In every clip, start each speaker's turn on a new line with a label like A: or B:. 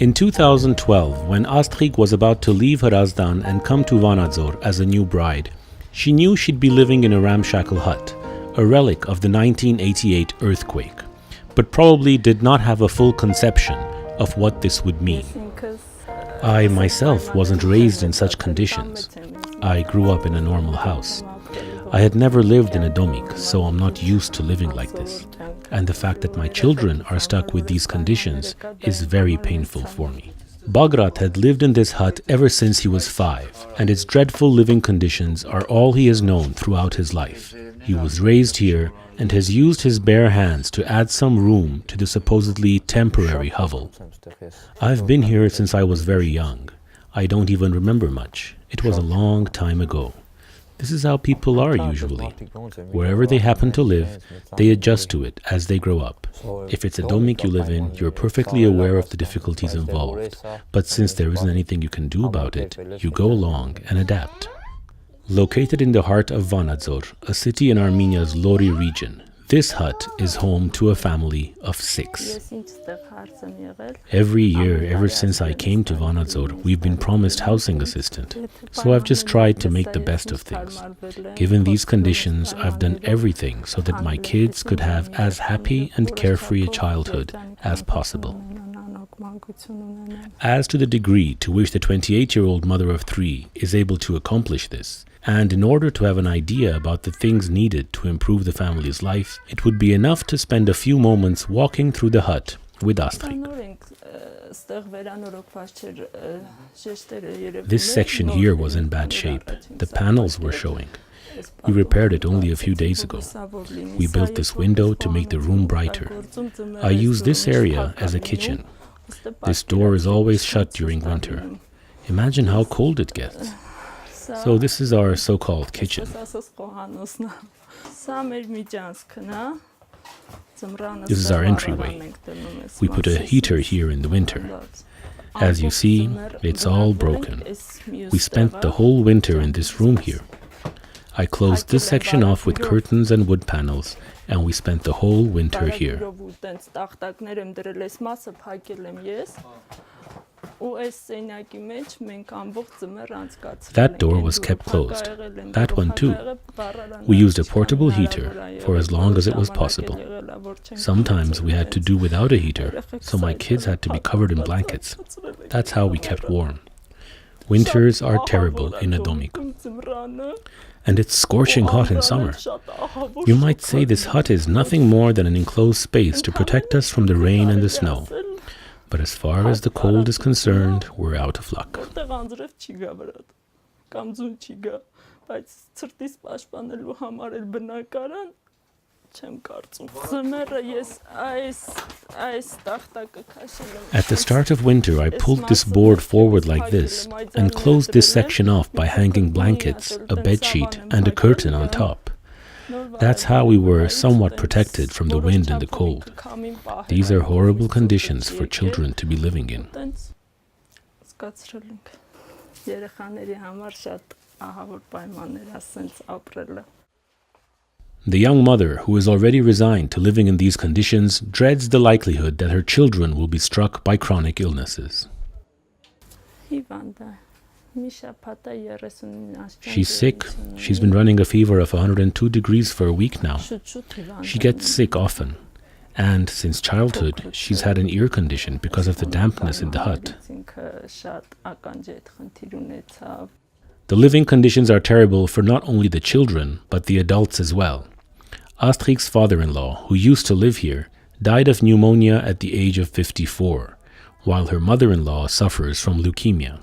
A: In 2012, when Astrid was about to leave her Azdan and come to Vanadzor as a new bride, she knew she'd be living in a ramshackle hut, a relic of the 1988 earthquake, but probably did not have a full conception of what this would mean. I myself wasn't raised in such conditions. I grew up in a normal house. I had never lived in a domik, so I'm not used to living like this. And the fact that my children are stuck with these conditions is very painful for me. Bagrat had lived in this hut ever since he was 5, and its dreadful living conditions are all he has known throughout his life. He was raised here and has used his bare hands to add some room to the supposedly temporary hovel. I've been here since I was very young. I don't even remember much. It was a long time ago. This is how people are usually. Wherever they happen to live, they adjust to it as they grow up. If it's a domik you live in, you're perfectly aware of the difficulties involved. But since there isn't anything you can do about it, you go along and adapt. Located in the heart of Vanadzor, a city in Armenia's Lori region, this hut is home to a family of 6. Every year, ever since I came to Vanadzor, we've been promised housing assistance, so I've just tried to make the best of things. Given these conditions, I've done everything so that my kids could have as happy and carefree a childhood as possible. As to the degree to which the 28-year-old mother of 3 is able to accomplish this, and in order to have an idea about the things needed to improve the family's life, it would be enough to spend a few moments walking through the hut with Astrid. This section here was in bad shape. The panels were showing. We repaired it only a few days ago. We built this window to make the room brighter. I use this area as a kitchen. This door is always shut during winter. Imagine how cold it gets. So this is our so-called kitchen. This is our entryway. We put a heater here in the winter. As you see, it's all broken. We spent the whole winter in this room here. I closed this section off with curtains and wood panels, and we spent the whole winter here. That door was kept closed. That one too. We used a portable heater for as long as it was possible. Sometimes we had to do without a heater, so my kids had to be covered in blankets. That's how we kept warm. Winters are terrible in a domik. And it's scorching hot in summer. You might say this hut is nothing more than an enclosed space to protect us from the rain and the snow. But as far as the cold is concerned, we're out of luck. At the start of winter, I pulled this board forward like this and closed this section off by hanging blankets, a bedsheet, and a curtain on top. That's how we were somewhat protected from the wind and the cold. These are horrible conditions for children to be living in. The young mother, who is already resigned to living in these conditions, dreads the likelihood that her children will be struck by chronic illnesses. She's sick. She's been running a fever of 102 degrees for a week now. She gets sick often. And since childhood, she's had an ear condition because of the dampness in the hut. The living conditions are terrible for not only the children, but the adults as well. Astrid's father-in-law, who used to live here, died of pneumonia at the age of 54, while her mother-in-law suffers from leukemia.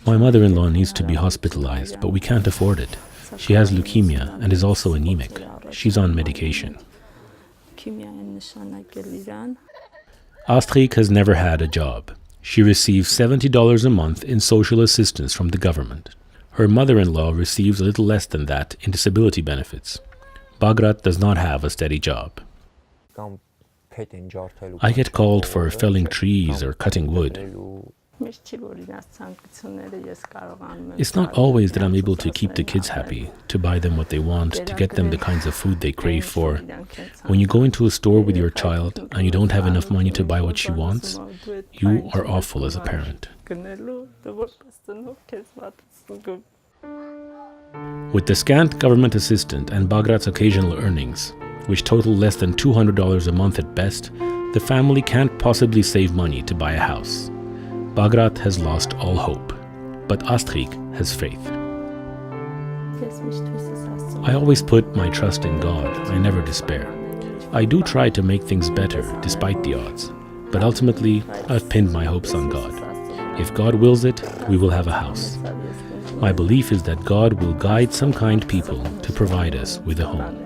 A: My mother-in-law needs to be hospitalized, but we can't afford it. She has leukemia and is also anemic. She's on medication. Astrid has never had a job. She receives $70 a month in social assistance from the government. Her mother-in-law receives a little less than that in disability benefits. Bagrat does not have a steady job. I get called for felling trees or cutting wood. It's not always that I'm able to keep the kids happy, to buy them what they want, to get them the kinds of food they crave for. When you go into a store with your child and you don't have enough money to buy what she wants, you are awful as a parent. With the scant government assistance and Bagrat's occasional earnings, which total less than $200 a month at best, the family can't possibly save money to buy a house. Bagrat has lost all hope, but Astrid has faith. I always put my trust in God. I never despair. I do try to make things better despite the odds, but ultimately I've pinned my hopes on God. If God wills it, we will have a house. My belief is that God will guide some kind people to provide us with a home.